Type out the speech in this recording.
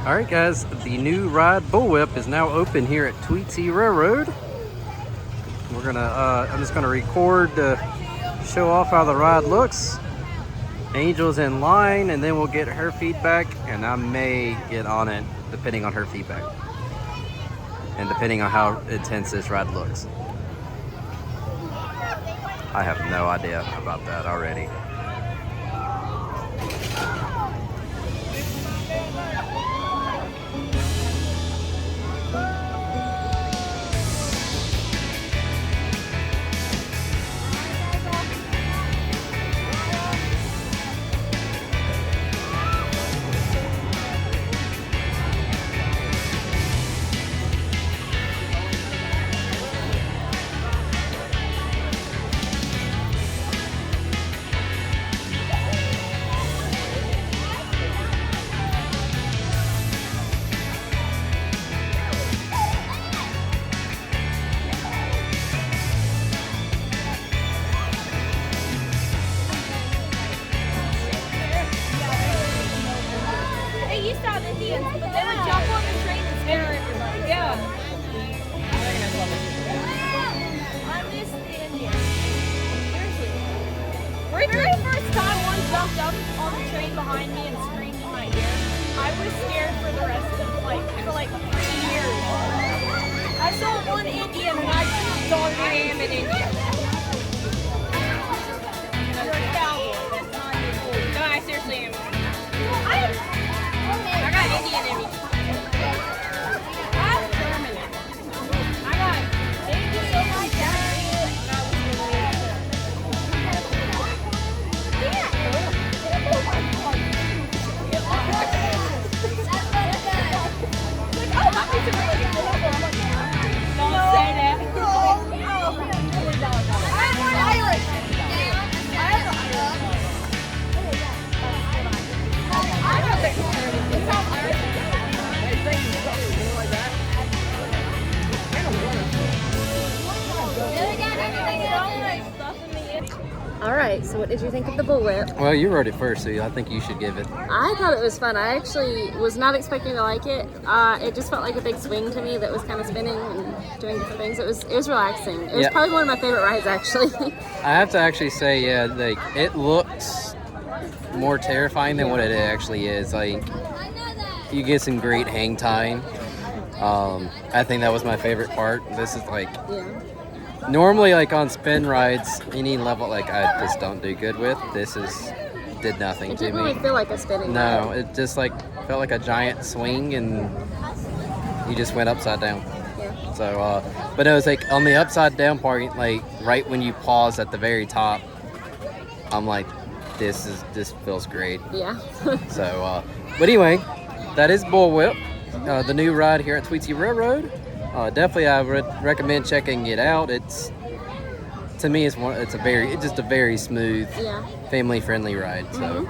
Alright guys, the new ride Bullwhip is now open here at Tweetsie Railroad. I'm just gonna record to show off how the ride looks. Angel's in line, and then we'll get her feedback, and I may get on it depending on her feedback. And depending on how intense this ride looks. I have no idea about that already. Indians, but they would jump on the train and scare everybody. Yeah. I miss the Indians. Seriously. The very first time one jumped up on the train behind me and screamed in my ear, I was scared for the rest of for 3 years. I saw one Indian and I thought I am an Indian. You're a cowboy. That's not your. No, I seriously am. I got Indian in me. I'm German. I got Indian in my dad. Don't say that. I'm more Irish. Alright, so what did you think of the Bullwhip? Well, you rode it first, so I think you should give it. I thought it was fun. I actually was not expecting to like it. It just felt like a big swing to me that was kind of spinning and doing different things. It was relaxing. It was probably one of my favorite rides, actually. I have to actually say, yeah, it looks more terrifying than what it actually is. You get some great hang time. I think that was my favorite part. This is normally on spin rides, any level I just don't do good with. This did nothing to me. It didn't really feel like a spinning ride. No, it just felt like a giant swing, and you just went upside down. Yeah. So, but it was on the upside down part, right when you pause at the very top, I'm like, this feels great. Yeah. So, but anyway, that is Bullwhip, the new ride here at Tweetsie Railroad. Definitely, I would recommend checking it out. To me, it's just a very smooth, family-friendly ride. So.